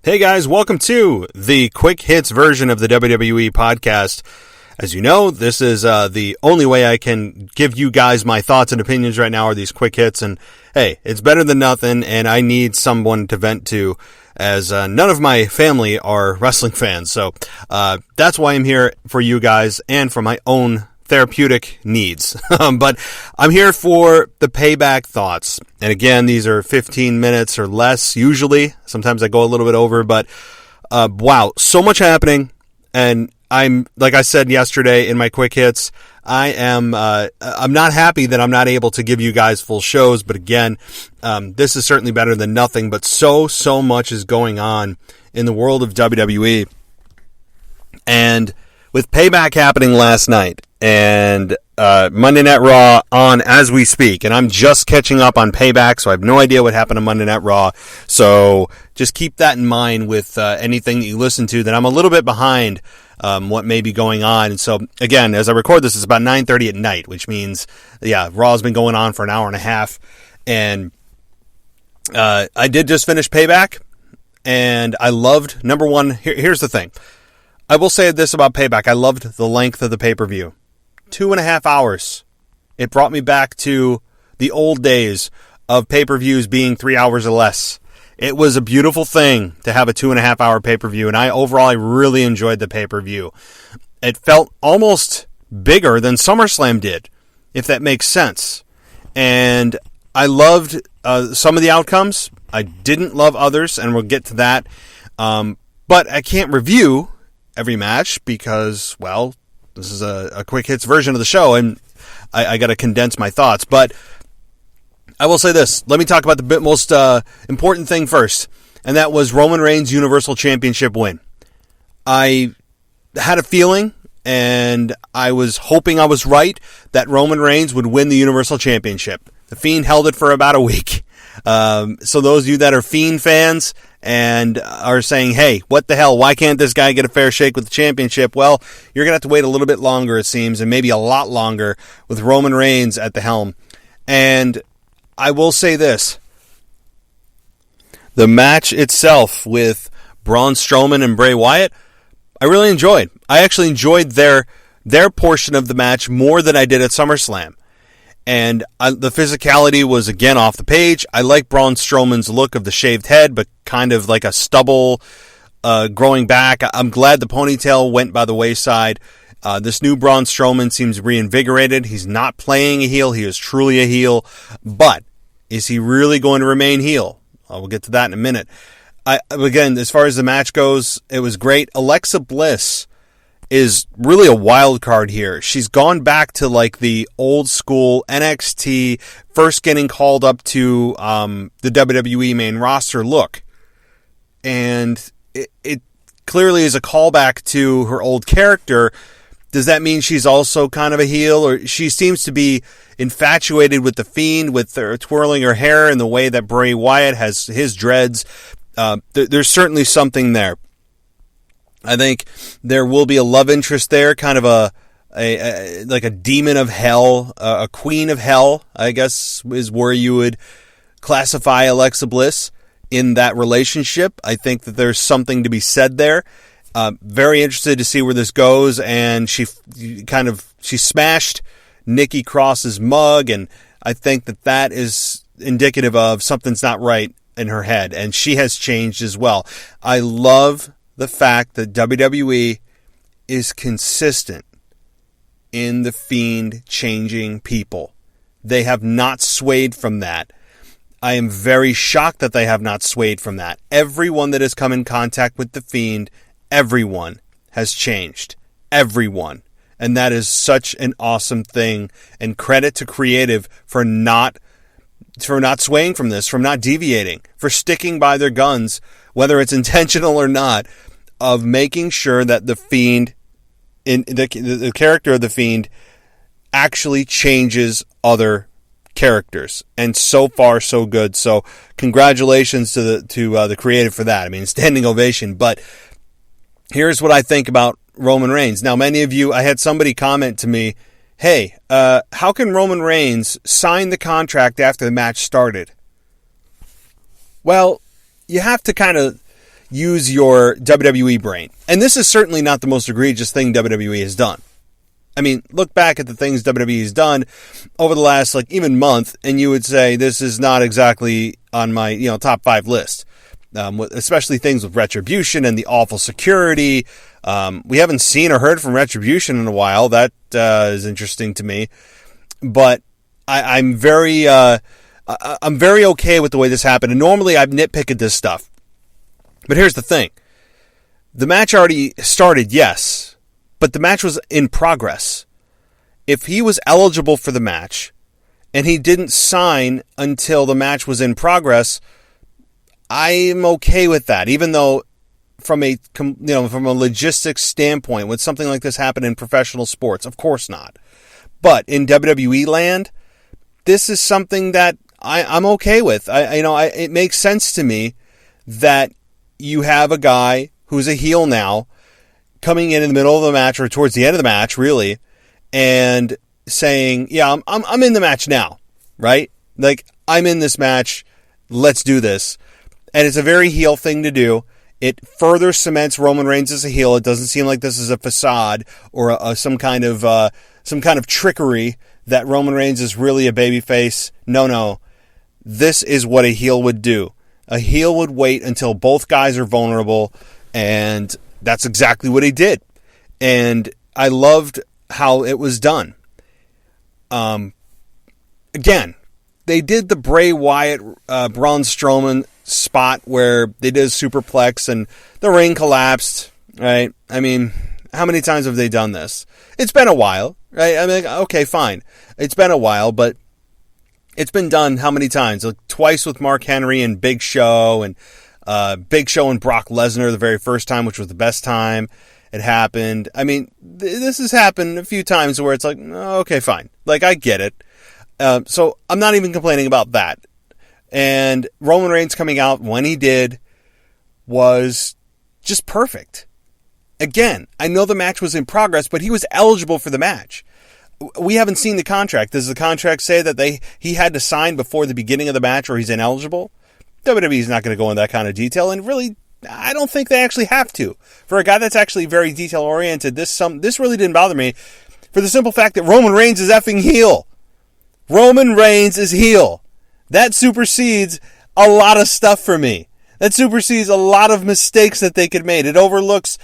Hey guys, welcome to the quick hits version of the WWE podcast. As you know, this is the only way I can give you guys my thoughts and opinions right now are these quick hits. And hey, it's better than nothing, and I need someone to vent to, as none of my family are wrestling fans. So that's why I'm here for you guys and for my own therapeutic needs. But I'm here for the Payback thoughts. And again, these are 15 minutes or less usually. Sometimes I go a little bit over, but wow, so much happening. And I'm, like I said yesterday in my quick hits, I'm not happy that I'm not able to give you guys full shows. But again, this is certainly better than nothing. But so much is going on in the world of WWE. And with Payback happening last night, and Monday Night Raw on as we speak, and I'm just catching up on Payback, so I have no idea what happened on Monday Night Raw, so just keep that in mind with anything that you listen to, that I'm a little bit behind what may be going on. And so, again, as I record this, it's about 9:30 at night, which means, yeah, Raw's been going on for an hour and a half, and I did just finish Payback, and I loved, number one, here's the thing. I will say this about Payback. I loved the length of the pay-per-view. 2.5 hours. It brought me back to the old days of pay-per-views being 3 hours or less. It was a beautiful thing to have a 2.5 hour pay-per-view, and I really enjoyed the pay-per-view. It felt almost bigger than SummerSlam did, if that makes sense. And I loved some of the outcomes. I didn't love others, and we'll get to that. But I can't review every match because, well, this is a quick hits version of the show, and I got to condense my thoughts. But I will say this. Let me talk about the most important thing first, and that was Roman Reigns' Universal Championship win. I had a feeling, and I was hoping I was right, that Roman Reigns would win the Universal Championship. The Fiend held it for about a week. So those of you that are Fiend fans and are saying, hey, what the hell, why can't this guy get a fair shake with the championship? Well, you're going to have to wait a little bit longer, it seems, and maybe a lot longer with Roman Reigns at the helm. And I will say this. The match itself with Braun Strowman and Bray Wyatt, I really enjoyed. I actually enjoyed their portion of the match more than I did at SummerSlam. And the physicality was, again, off the page. I like Braun Strowman's look of the shaved head, but kind of like a stubble growing back. I'm glad the ponytail went by the wayside. This new Braun Strowman seems reinvigorated. He's not playing a heel. He is truly a heel. But is he really going to remain heel? We'll get to that in a minute. Again, as far as the match goes, it was great. Alexa Bliss is really a wild card here. She's gone back to like the old school NXT, first getting called up to the WWE main roster look. And it clearly is a callback to her old character. Does that mean she's also kind of a heel? Or she seems to be infatuated with the Fiend, with her twirling her hair and the way that Bray Wyatt has his dreads. There's certainly something there. I think there will be a love interest there, kind of a like a demon of hell, a queen of hell, I guess is where you would classify Alexa Bliss in that relationship. I think that there's something to be said there. Very interested to see where this goes, and she smashed Nikki Cross's mug, and I think that is indicative of something's not right in her head, and she has changed as well. I love the fact that WWE is consistent in the Fiend changing people. They have not swayed from that. I am very shocked that they have not swayed from that. Everyone that has come in contact with the Fiend, everyone has changed. Everyone. And that is such an awesome thing. And credit to creative for not swaying from this, from not deviating, for sticking by their guns, whether it's intentional or not, of making sure that the Fiend, in the character of the Fiend, actually changes other characters. And so far, so good. So congratulations to the creative for that. I mean, standing ovation. But here's what I think about Roman Reigns. Now, many of you, I had somebody comment to me, hey, how can Roman Reigns sign the contract after the match started? Well, you have to use your WWE brain. And this is certainly not the most egregious thing WWE has done. I mean, look back at the things WWE has done over the last, even month, and you would say this is not exactly on my, top 5 list. Especially things with Retribution and the awful security. We haven't seen or heard from Retribution in a while. That is interesting to me. But I'm very okay with the way this happened. And normally I've nitpicked this stuff. But here's the thing. The match already started, yes. But the match was in progress. If he was eligible for the match and he didn't sign until the match was in progress, I'm okay with that. Even though from a logistics standpoint, would something like this happen in professional sports? Of course not. But in WWE land, this is something that I'm okay with. It makes sense to me that you have a guy who's a heel now coming in the middle of the match or towards the end of the match, really, and saying, "Yeah, I'm in the match now," right? Like, I'm in this match. Let's do this. And it's a very heel thing to do. It further cements Roman Reigns as a heel. It doesn't seem like this is a facade or some kind of trickery that Roman Reigns is really a babyface. No. This is what a heel would do. A heel would wait until both guys are vulnerable, and that's exactly what he did. And I loved how it was done. Again, they did the Bray Wyatt, Braun Strowman spot where they did a superplex and the ring collapsed, right? I mean, how many times have they done this? It's been a while, right? I mean, okay, fine. It's been a while, but it's been done how many times? Like twice with Mark Henry and Big Show, and Big Show and Brock Lesnar the very first time, which was the best time it happened. I mean, this has happened a few times where it's like, okay, fine. Like, I get it. So I'm not even complaining about that. And Roman Reigns coming out when he did was just perfect. Again, I know the match was in progress, but he was eligible for the match. We haven't seen the contract. Does the contract say that he had to sign before the beginning of the match or he's ineligible? WWE is not going to go into that kind of detail, and really, I don't think they actually have to. For a guy that's actually very detail-oriented, this really didn't bother me for the simple fact that Roman Reigns is effing heel. Roman Reigns is heel. That supersedes a lot of stuff for me. That supersedes a lot of mistakes that they could make. It overlooks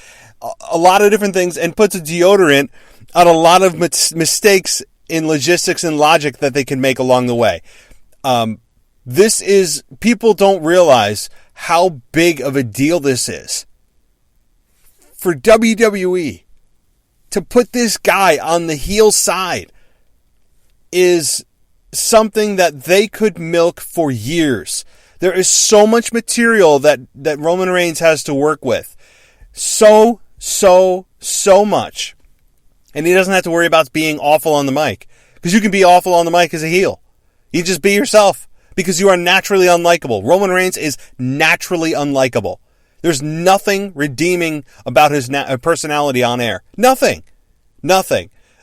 a lot of different things and puts a deodorant on a lot of mistakes in logistics and logic that they can make along the way. People don't realize how big of a deal this is. For WWE to put this guy on the heel side is something that they could milk for years. There is so much material that Roman Reigns has to work with. So much. And he doesn't have to worry about being awful on the mic. Because you can be awful on the mic as a heel. You just be yourself. Because you are naturally unlikable. Roman Reigns is naturally unlikable. There's nothing redeeming about his personality on air. Nothing.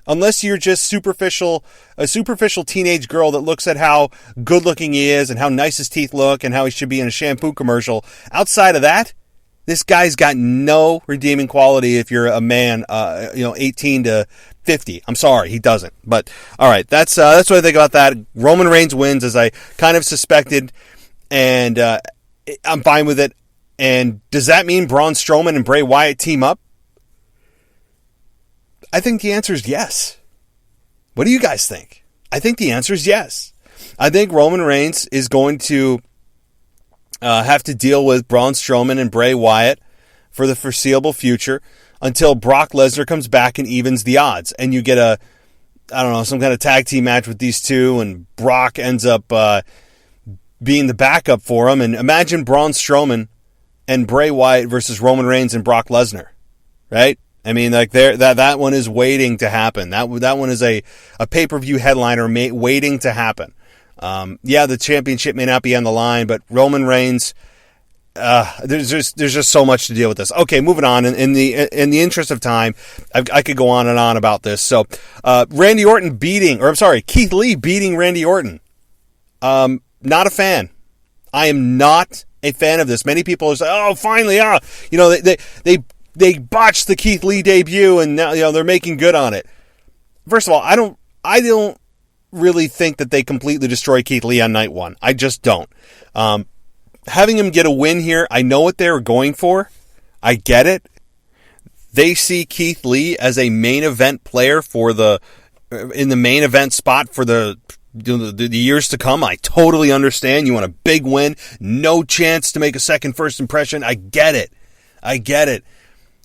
Unless you're just a superficial teenage girl that looks at how good looking he is and how nice his teeth look and how he should be in a shampoo commercial. Outside of that, this guy's got no redeeming quality if you're a man, 18 to 50. I'm sorry, he doesn't. But all right, that's what I think about that. Roman Reigns wins, as I kind of suspected, and I'm fine with it. And does that mean Braun Strowman and Bray Wyatt team up? I think the answer is yes. What do you guys think? I think the answer is yes. I think Roman Reigns is going to have to deal with Braun Strowman and Bray Wyatt for the foreseeable future until Brock Lesnar comes back and evens the odds. And you get some kind of tag team match with these two, and Brock ends up being the backup for him. And imagine Braun Strowman and Bray Wyatt versus Roman Reigns and Brock Lesnar, right? I mean, like that one is waiting to happen. That one is a pay-per-view headliner waiting to happen. The championship may not be on the line, but Roman Reigns, there's just so much to deal with this. Okay, moving on. In the interest of time, I could go on and on about this. So, Keith Lee beating Randy Orton. Not a fan. I am not a fan of this. Many people are saying, "Oh, finally, they botched the Keith Lee debut, and now they're making good on it." First of all, I don't really think that they completely destroy Keith Lee on night one. I just don't. Having him get a win here, I know what they were going for. I get it. They see Keith Lee as a main event player in the main event spot for the years to come. I totally understand. You want a big win, no chance to make a second first impression. I get it.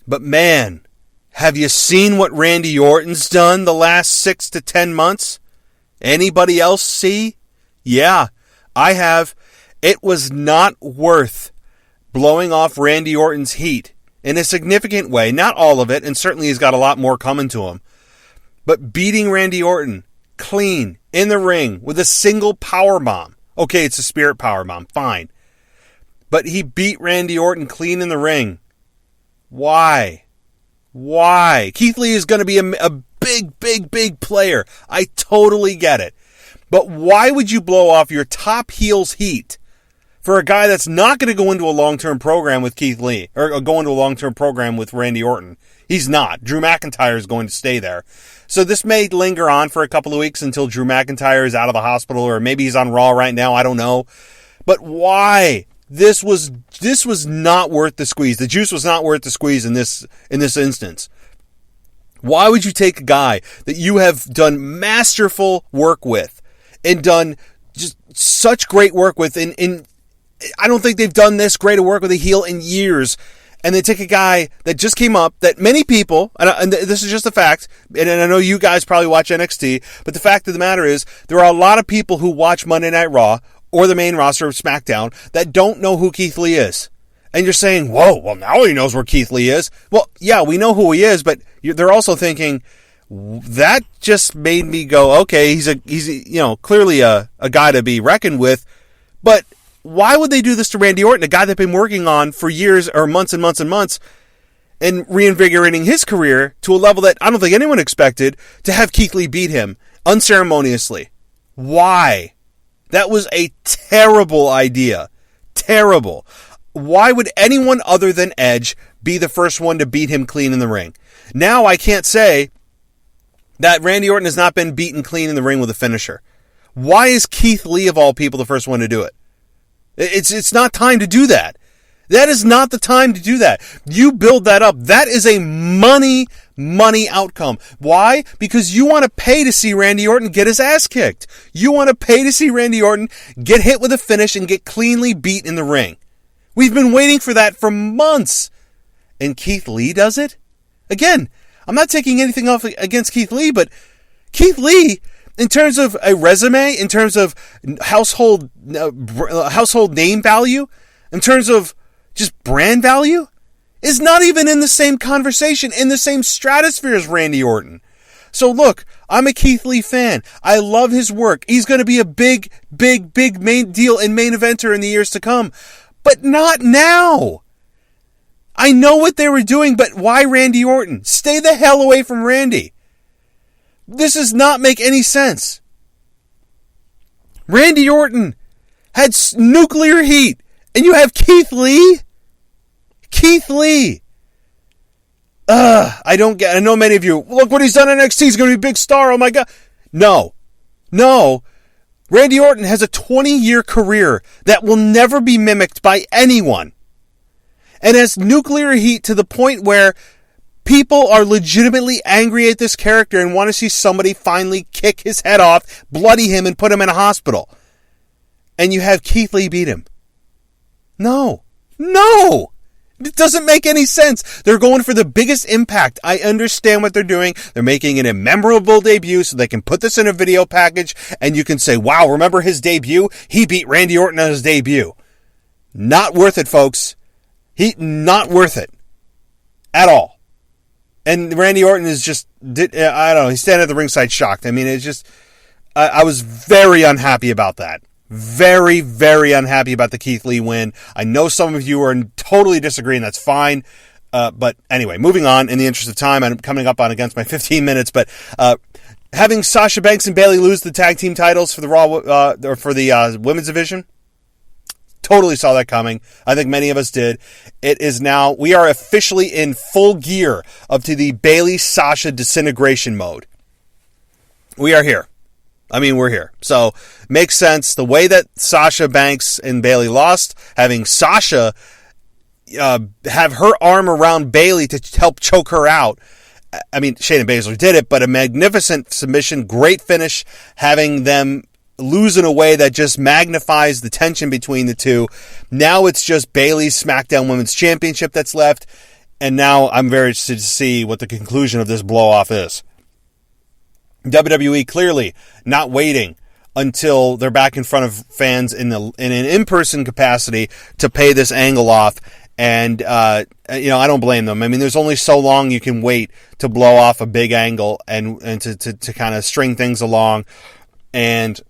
But man, have you seen what Randy Orton's done the last 6 to 10 months? Anybody else see? Yeah, I have. It was not worth blowing off Randy Orton's heat in a significant way. Not all of it, and certainly he's got a lot more coming to him. But beating Randy Orton clean in the ring with a single powerbomb. Okay, it's a spirit powerbomb, fine. But he beat Randy Orton clean in the ring. Why? Keith Lee is going to be a big player. I totally get it. But why would you blow off your top heel's heat for a guy that's not going to go into a long-term program with Keith Lee, or go into a long-term program with Randy Orton? He's not. Drew McIntyre is going to stay there. So this may linger on for a couple of weeks until Drew McIntyre is out of the hospital, or maybe he's on Raw right now. I don't know. But why? This was not worth the squeeze. The juice was not worth the squeeze in this instance. Why would you take a guy that you have done masterful work with and done just such great work with in I don't think they've done this great a work with a heel in years, and they take a guy that just came up that many people, and this is just a fact, and I know you guys probably watch NXT, but the fact of the matter is there are a lot of people who watch Monday Night Raw or the main roster of SmackDown that don't know who Keith Lee is. And you're saying, whoa, well, now he knows where Keith Lee is. Well, yeah, we know who he is, but they're also thinking, that just made me go, okay, he's clearly a guy to be reckoned with, but why would they do this to Randy Orton, a guy they've been working on for years or months and months and months, and reinvigorating his career to a level that I don't think anyone expected, to have Keith Lee beat him unceremoniously? Why? That was a terrible idea. Terrible. Why would anyone other than Edge be the first one to beat him clean in the ring? Now I can't say that Randy Orton has not been beaten clean in the ring with a finisher. Why is Keith Lee, of all people, the first one to do it? It's not time to do that. That is not the time to do that. You build that up. That is a money outcome. Why? Because you want to pay to see Randy Orton get his ass kicked. You want to pay to see Randy Orton get hit with a finish and get cleanly beat in the ring. We've been waiting for that for months. And Keith Lee does it? Again, I'm not taking anything off against Keith Lee, but Keith Lee, in terms of a resume, in terms of household name value, in terms of just brand value, is not even in the same conversation, in the same stratosphere as Randy Orton. So look, I'm a Keith Lee fan. I love his work. He's going to be a big main deal and main eventer in the years to come. But not now. I know what they were doing, but why Randy Orton? Stay the hell away from Randy. This does not make any sense. Randy Orton had nuclear heat, and you have Keith Lee? Keith Lee. I know many of you, look what he's done in NXT, he's going to be a big star, oh my God. No. Randy Orton has a 20-year career that will never be mimicked by anyone. And has nuclear heat to the point where people are legitimately angry at this character and want to see somebody finally kick his head off, bloody him, and put him in a hospital. And you have Keith Lee beat him. No. It doesn't make any sense. They're going for the biggest impact. I understand what they're doing. They're making it a memorable debut so they can put this in a video package and you can say, wow, remember his debut? He beat Randy Orton on his debut. Not worth it, folks. Not worth it. At all. And Randy Orton is just, I don't know, he's standing at the ringside shocked. I mean, it's just, I was very unhappy about that. Very, very unhappy about the Keith Lee win. I know some of you are totally disagreeing. That's fine. But anyway, moving on in the interest of time. I'm coming up on against my 15 minutes. But having Sasha Banks and Bayley lose the tag team titles for the Raw or for the women's division, Totally saw that coming. I think many of us did. It is now, we are officially in full gear up to the Bayley Sasha disintegration mode. We are here. I mean, we're here. So, makes sense. The way that Sasha Banks and Bayley lost, having Sasha have her arm around Bayley to help choke her out. I mean, Shayna Baszler did it, but a magnificent submission, great finish, having them lose in a way that just magnifies the tension between the two. Now it's just Bayley's SmackDown Women's Championship that's left, and now I'm very interested to see what the conclusion of this blow-off is. WWE clearly not waiting until they're back in front of fans in an in-person capacity to pay this angle off. And, I don't blame them. I mean, there's only so long you can wait to blow off a big angle and to kind of string things along. And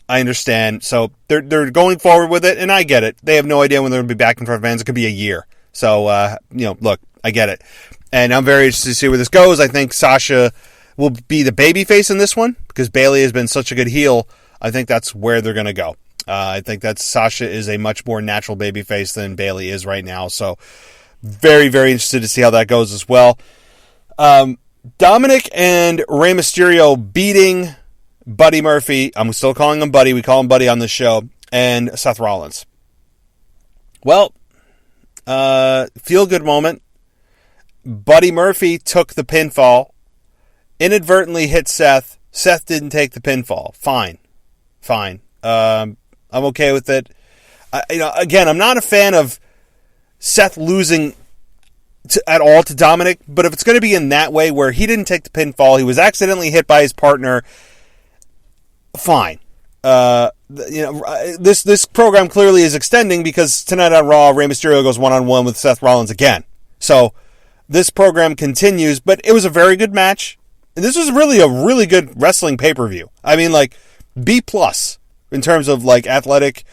I understand. So they're going forward with it, and I get it. They have no idea when they're going to be back in front of fans. It could be a year. So, look, I get it. And I'm very interested to see where this goes. I think Sasha will be the babyface in this one because Bayley has been such a good heel. I think that's where they're going to go. I think that Sasha is a much more natural babyface than Bayley is right now. So very, very interested to see how that goes as well. Dominic and Rey Mysterio beating Buddy Murphy. I'm still calling him Buddy. We call him Buddy on this show. And Seth Rollins. Well, feel-good moment. Buddy Murphy took the pinfall. Inadvertently hit Seth. Seth didn't take the pinfall. Fine. I'm okay with it. Again, I'm not a fan of Seth losing at all to Dominic, but if it's going to be in that way where he didn't take the pinfall, he was accidentally hit by his partner, fine. This program clearly is extending because tonight on Raw, Rey Mysterio goes one-on-one with Seth Rollins again. So this program continues, but it was a very good match. And this was really a really good wrestling pay-per-view. I mean, B+ in terms of athletic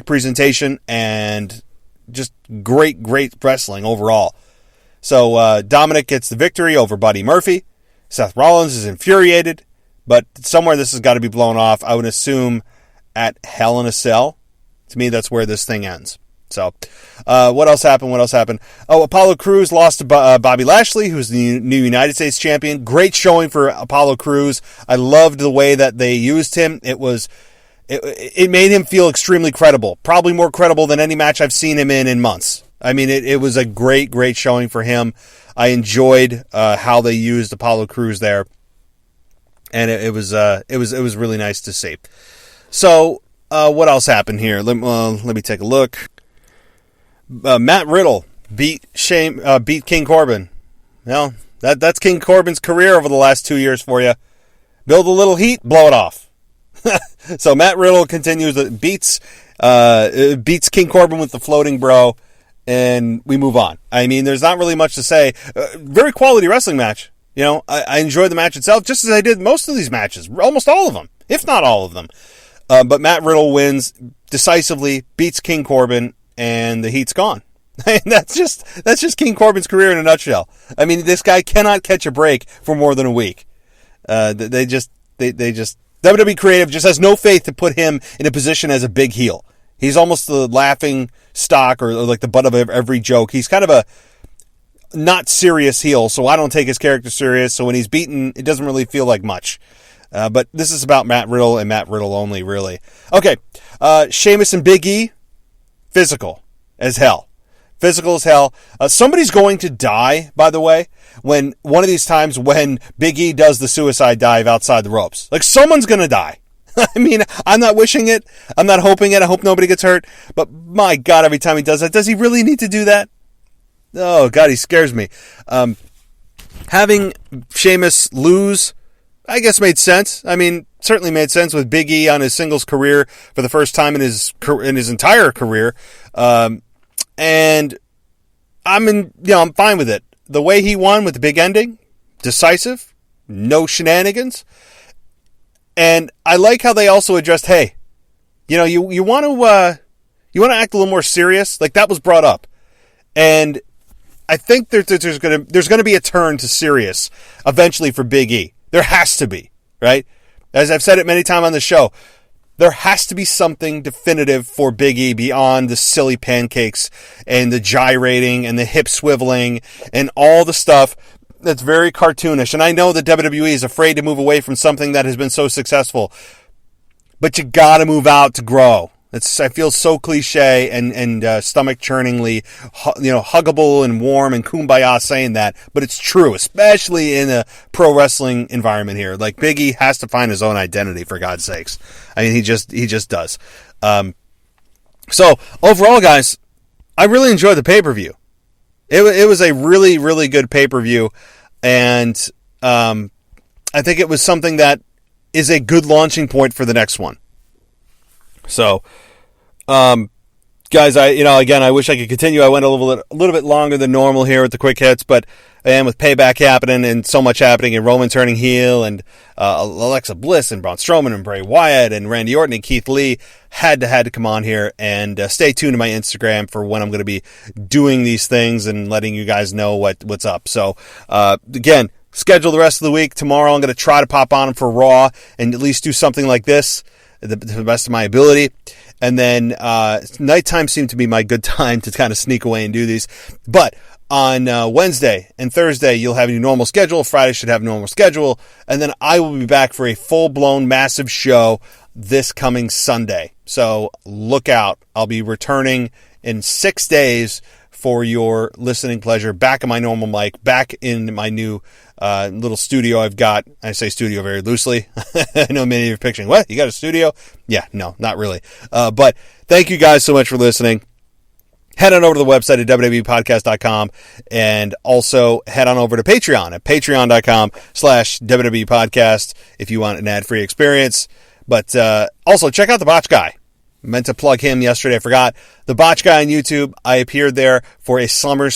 presentation and just great wrestling overall. So Dominic gets the victory over Buddy Murphy. Seth Rollins is infuriated, but somewhere this has got to be blown off. I would assume at Hell in a Cell. To me, that's where this thing ends. So, what else happened? Oh, Apollo Crews lost to Bobby Lashley, who's the new United States champion. Great showing for Apollo Crews. I loved the way that they used him. It made him feel extremely credible. Probably more credible than any match I've seen him in months. I mean, it was a great showing for him. I enjoyed how they used Apollo Crews there, and it was really nice to see. So, what else happened here? Let me take a look. Matt Riddle beat King Corbin. Well, that's King Corbin's career over the last 2 years for you. Build a little heat, blow it off. So Matt Riddle continues, beats King Corbin with the floating bro, and we move on. I mean, there's not really much to say. Very quality wrestling match. I enjoyed the match itself just as I did most of these matches, almost all of them, if not all of them. But Matt Riddle wins decisively, beats King Corbin, and the heat's gone. that's just King Corbin's career in a nutshell. I mean, this guy cannot catch a break for more than a week. WWE Creative just has no faith to put him in a position as a big heel. He's almost the laughing stock or the butt of every joke. He's kind of a not serious heel, so I don't take his character serious. So when he's beaten, it doesn't really feel like much. But this is about Matt Riddle and Matt Riddle only, really. Okay, Sheamus and Big E. Physical as hell. Somebody's going to die, by the way, when one of these times when Big E does the suicide dive outside the ropes. Someone's going to die. I mean, I'm not wishing it. I'm not hoping it. I hope nobody gets hurt. But my God, every time he does that, does he really need to do that? Oh, God, he scares me. Having Sheamus lose, I guess, made sense. I mean, certainly made sense with Big E on his singles career for the first time in his entire career, and I'm fine with it. The way he won with the big ending, decisive, no shenanigans, and I like how they also addressed, hey, you want to act a little more serious, that was brought up, and I think there's gonna be a turn to serious eventually for Big E. There has to be, right? As I've said it many times on the show, there has to be something definitive for Big E beyond the silly pancakes and the gyrating and the hip swiveling and all the stuff that's very cartoonish. And I know that WWE is afraid to move away from something that has been so successful, but you got to move out to grow. I feel so cliche and stomach churningly, huggable and warm and kumbaya saying that, but it's true, especially in a pro wrestling environment here. Like, Big E has to find his own identity, for God's sakes. I mean, he just does. So overall, guys, I really enjoyed the pay-per-view. It was a really, really good pay-per-view, and I think it was something that is a good launching point for the next one. So, guys, I wish I could continue. I went a little bit longer than normal here with the quick hits, but with Payback happening and so much happening, and Roman turning heel, and Alexa Bliss and Braun Strowman and Bray Wyatt and Randy Orton and Keith Lee had to come on here, and stay tuned to my Instagram for when I'm going to be doing these things and letting you guys know what's up. So, again, schedule the rest of the week. Tomorrow I'm going to try to pop on for Raw and at least do something like this to the best of my ability. And then nighttime seemed to be my good time to kind of sneak away and do these. But on Wednesday and Thursday, you'll have your normal schedule. Friday should have a normal schedule. And then I will be back for a full-blown massive show this coming Sunday. So look out. I'll be returning in 6 days for your listening pleasure. Back in my normal mic, back in my new little studio I've got. I say studio very loosely. I know many of you are picturing, what? You got a studio? Yeah, no, not really. But thank you guys so much for listening. Head on over to the website at WWEpodcast.com, and also head on over to Patreon at patreon.com/WWEpodcast if you want an ad-free experience. But also check out The Botch Guy. Meant to plug him yesterday, I forgot. The Botch Guy on YouTube. I appeared there for a Raw after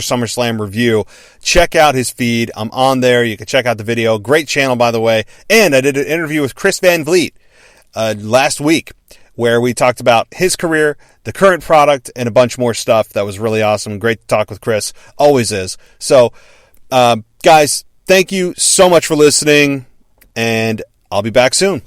SummerSlam review. Check out his feed. I'm on there. You can check out the video. Great channel, by the way. And I did an interview with Chris Van Vliet last week, where we talked about his career, the current product, and a bunch more stuff. That was really awesome. Great to talk with Chris. Always is. So, guys, thank you so much for listening, and I'll be back soon.